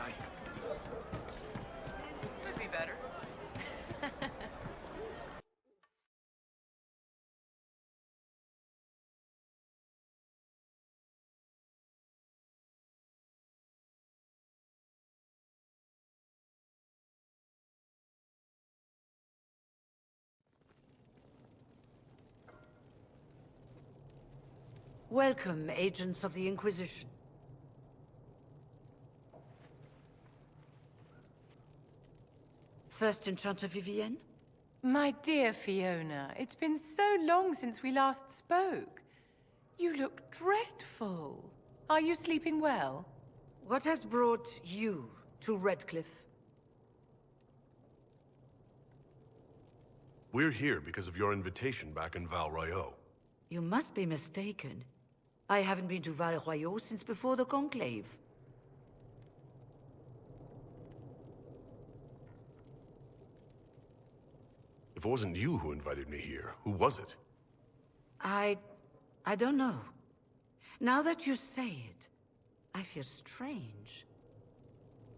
say. Could be better. Welcome, agents of the Inquisition. First Enchanter Vivienne? My dear Fiona, it's been so long since we last spoke. You look dreadful. Are you sleeping well? What has brought you to Redcliffe? We're here because of your invitation back in Val Royeaux. You must be mistaken. I haven't been to Val Royeaux since before the Conclave. If it wasn't you who invited me here, who was it? I don't know. Now that you say it, I feel strange.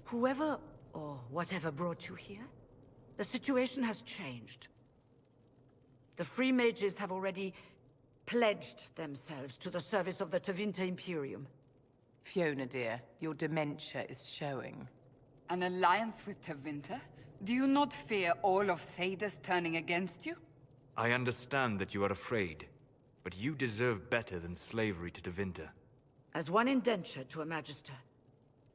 Whoever or whatever brought you here, the situation has changed. The Free Mages have already pledged themselves to the service of the Tevinter Imperium. Fiona, dear, your dementia is showing. An alliance with Tevinter? Do you not fear all of Thedas turning against you? I understand that you are afraid, but you deserve better than slavery to Tevinter. As one indentured to a Magister,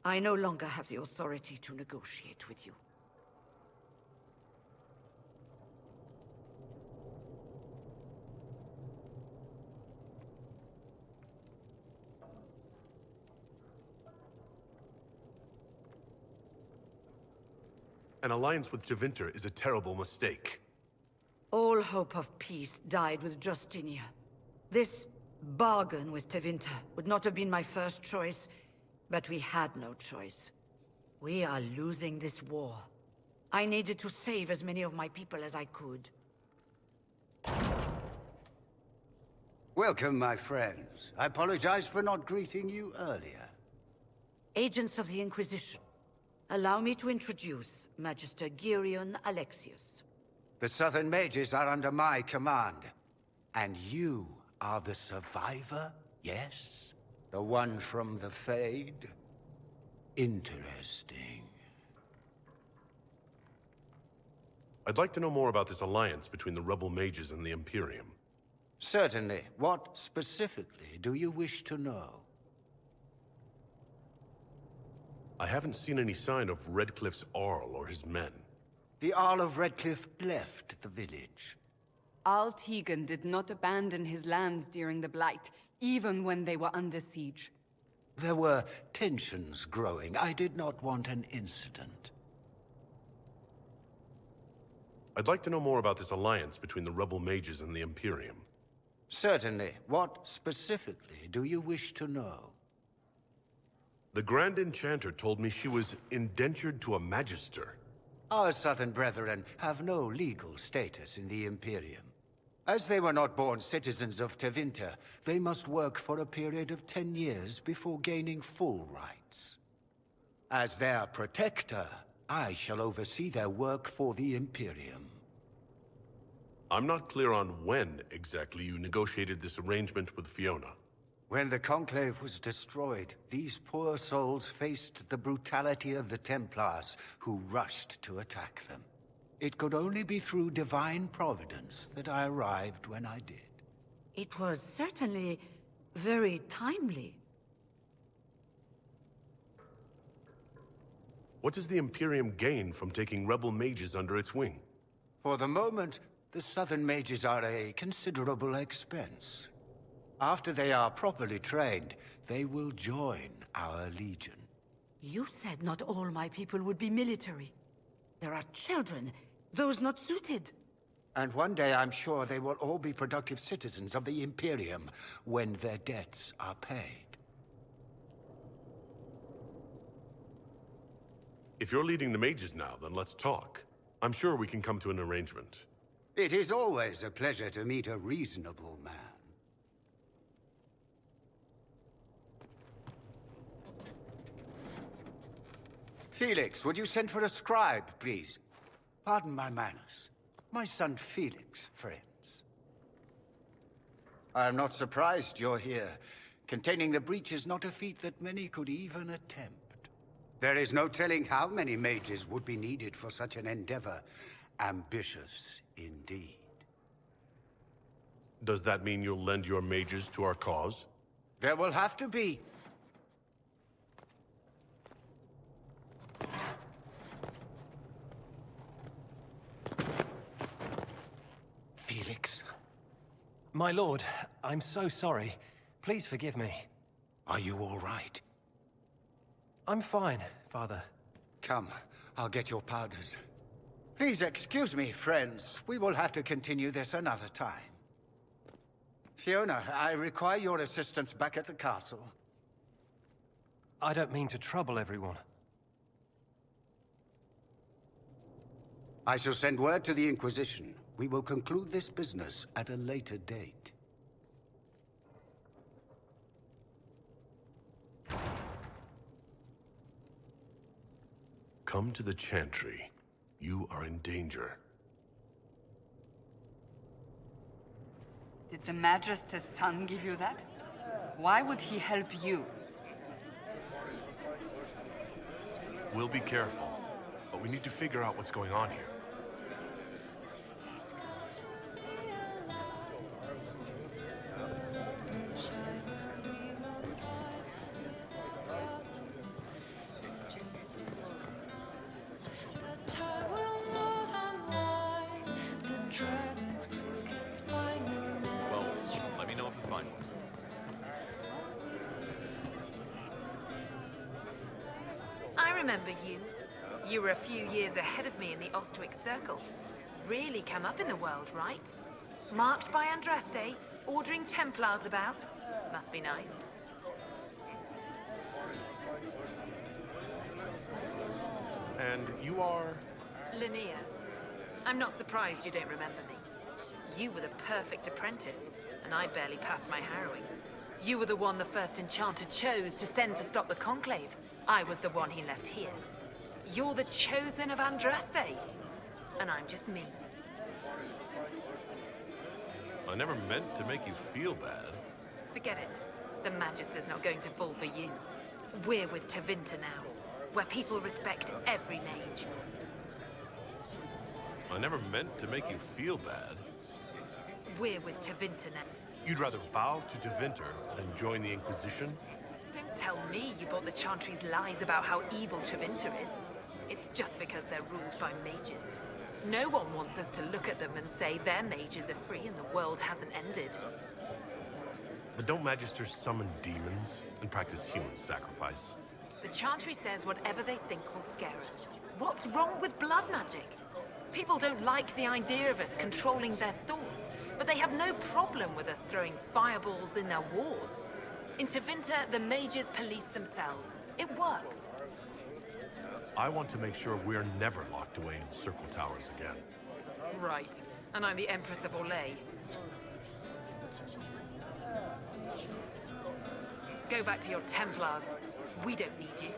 I no longer have the authority to negotiate with you. An alliance with Tevinter is a terrible mistake. All hope of peace died with Justinia. This bargain with Tevinter would not have been my first choice, but we had no choice. We are losing this war. I needed to save as many of my people as I could. Welcome, my friends. I apologize for not greeting you earlier. Agents of the Inquisition, allow me to introduce Magister Girion Alexius. The Southern Mages are under my command. And you are the survivor, yes? The one from the Fade? Interesting. I'd like to know more about this alliance between the rebel mages and the Imperium. Certainly. What specifically do you wish to know? I haven't seen any sign of Redcliffe's Arl or his men. The Arl of Redcliffe left the village. Al Tegan did not abandon his lands during the Blight, even when they were under siege. There were tensions growing. I did not want an incident. I'd like to know more about this alliance between the rebel mages and the Imperium. Certainly. What specifically do you wish to know? The Grand Enchanter told me she was indentured to a Magister. Our Southern brethren have no legal status in the Imperium. As they were not born citizens of Tevinter, they must work for a period of 10 years before gaining full rights. As their protector, I shall oversee their work for the Imperium. I'm not clear on when exactly you negotiated this arrangement with Fiona. When the Conclave was destroyed, these poor souls faced the brutality of the Templars, who rushed to attack them. It could only be through divine providence that I arrived when I did. It was certainly very timely. What does the Imperium gain from taking rebel mages under its wing? For the moment, the Southern Mages are a considerable expense. After they are properly trained, they will join our Legion. You said not all my people would be military. There are children, those not suited. And one day I'm sure they will all be productive citizens of the Imperium when their debts are paid. If you're leading the mages now, then let's talk. I'm sure we can come to an arrangement. It is always a pleasure to meet a reasonable man. Felix, would you send for a scribe, please? Pardon my manners. My son Felix, friends. I'm not surprised you're here. Containing the breach is not a feat that many could even attempt. There is no telling how many mages would be needed for such an endeavor. Ambitious, indeed. Does that mean you'll lend your mages to our cause? There will have to be. Felix? My lord, I'm so sorry. Please forgive me. Are you all right? I'm fine, Father. Come, I'll get your powders. Please excuse me, friends. We will have to continue this another time. Fiona, I require your assistance back at the castle. I don't mean to trouble everyone. I shall send word to the Inquisition. We will conclude this business at a later date. Come to the Chantry. You are in danger. Did the Magister's son give you that? Why would he help you? We'll be careful, but we need to figure out what's going on here. Well, let me know if you find one. I remember you. You were a few years ahead of me in the Ostwick Circle. Really come up in the world, right? Marked by Andraste, ordering Templars about. Must be nice. And you are... Linnea. I'm not surprised you don't remember me. You were the perfect apprentice, and I barely passed my harrowing. You were the one the first enchanter chose to send to stop the Conclave. I was the one he left here. You're the chosen of Andraste, and I'm just me. I never meant to make you feel bad. Forget it. The Magister's not going to fall for you. We're with Tevinter now, where people respect every mage. I never meant to make you feel bad. We're with Tevinter now. You'd rather bow to Tevinter than join the Inquisition? Don't tell me you bought the Chantry's lies about how evil Tevinter is. It's just because they're ruled by mages. No one wants us to look at them and say their mages are free and the world hasn't ended. But don't Magisters summon demons and practice human sacrifice? The Chantry says whatever they think will scare us. What's wrong with blood magic? People don't like the idea of us controlling their thoughts, but they have no problem with us throwing fireballs in their wars. In Tevinter, the mages police themselves. It works. I want to make sure we're never locked away in Circle Towers again. Right. And I'm the Empress of Orlais. Go back to your Templars. We don't need you.